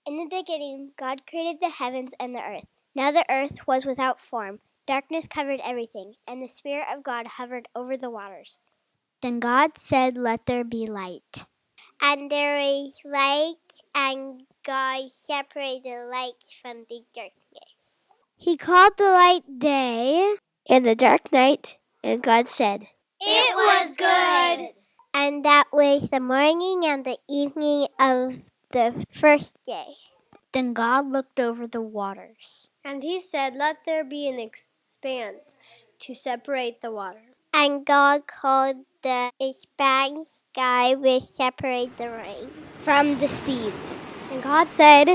In the beginning, God created the heavens and the earth. Now the earth was without form. Darkness covered everything, and the Spirit of God hovered over the waters. Then God said, "Let there be light." And there was light, and God separated the light from the darkness. He called the light day, and the dark night, and God said, "It was good." And that was the morning and the evening of the first day. Then God looked over the waters. And he said, "Let there be an expanse to separate the water." And God called the expanse sky which separate the rain from the seas. And God said,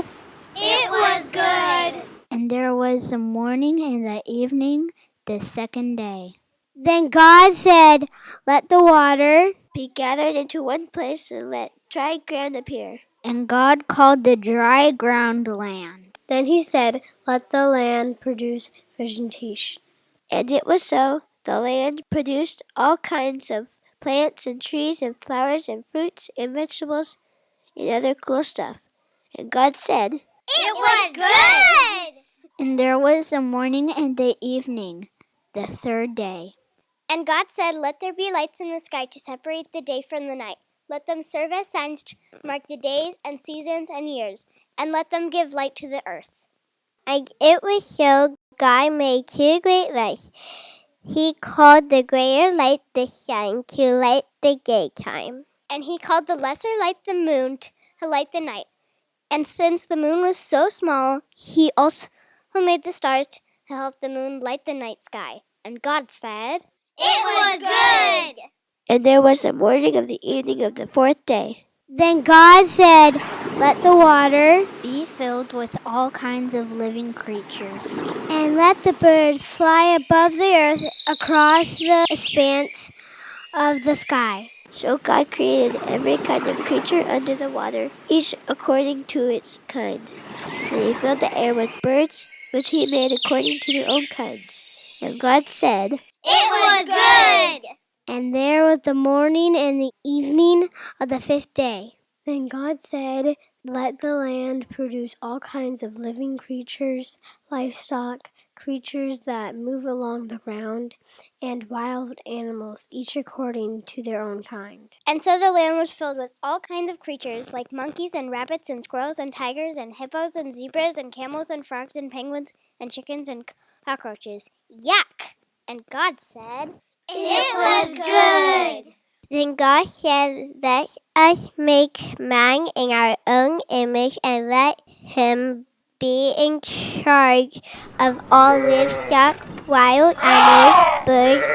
"It was good." And there was the morning and the evening, the second day. Then God said, "Let the water be gathered into one place and let dry ground appear." And God called the dry ground land. Then he said, "Let the land produce vegetation." And it was so. The land produced all kinds of plants and trees and flowers and fruits and vegetables and other cool stuff. And God said, "It was good." And there was the morning and the evening, the third day. And God said, "Let there be lights in the sky to separate the day from the night. Let them serve as signs to mark the days and seasons and years, and let them give light to the earth." And it was so. God made two great lights. He called the greater light the sun to light the daytime. And he called the lesser light the moon to light the night. And since the moon was so small, he also made the stars to help the moon light the night sky. And God said, "It was good." And there was the morning of the evening of the fourth day. Then God said, "Let the water be filled with all kinds of living creatures, and let the birds fly above the earth across the expanse of the sky." So God created every kind of creature under the water, each according to its kind. And he filled the air with birds, which he made according to their own kinds. And God said, "It was good." And there was the morning and the evening of the fifth day. Then God said, "Let the land produce all kinds of living creatures, livestock, creatures that move along the ground, and wild animals, each according to their own kind." And so the land was filled with all kinds of creatures, like monkeys and rabbits and squirrels and tigers and hippos and zebras and camels and frogs and penguins and chickens and cockroaches. Yuck! And God said, "It was good." Then God said, "Let us make man in our own image and let him be in charge of all livestock, wild animals, birds,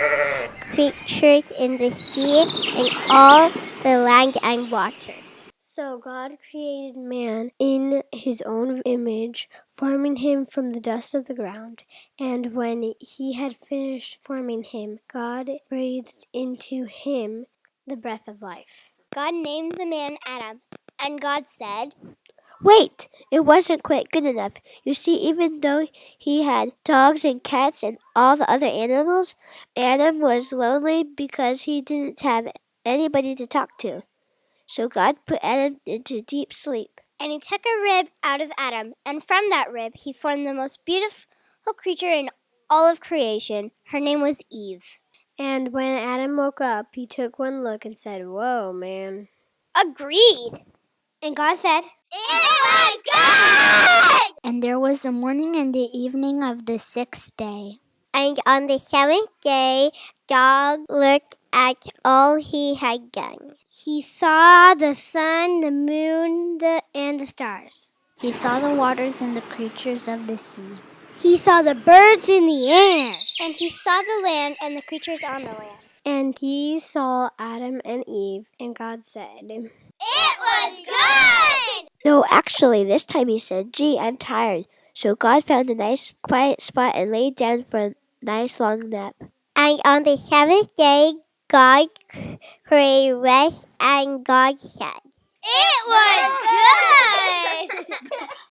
creatures in the sea, and all the land and waters." So God created man in his own image, forming him from the dust of the ground. And when he had finished forming him, God breathed into him the breath of life. God named the man Adam, and God said, "Wait, it wasn't quite good enough. You see, even though he had dogs and cats and all the other animals, Adam was lonely because he didn't have anybody to talk to. So God put Adam into deep sleep. And he took a rib out of Adam, and from that rib he formed the most beautiful creature in all of creation. Her name was Eve. And when Adam woke up, he took one look and said, 'Whoa, man.'" Agreed. And God said, "It was good." And there was the morning and the evening of the sixth day. And on the seventh day, God looked at all he had done. He saw the sun, the moon, and the stars. He saw the waters and the creatures of the sea. He saw the birds in the air. And he saw the land and the creatures on the land. And he saw Adam and Eve, and God said, "It was good." No, actually, this time he said, "Gee, I'm tired." So God found a nice quiet spot and laid down for a nice long nap. And on the seventh day, God created rest, and God said, "It was good."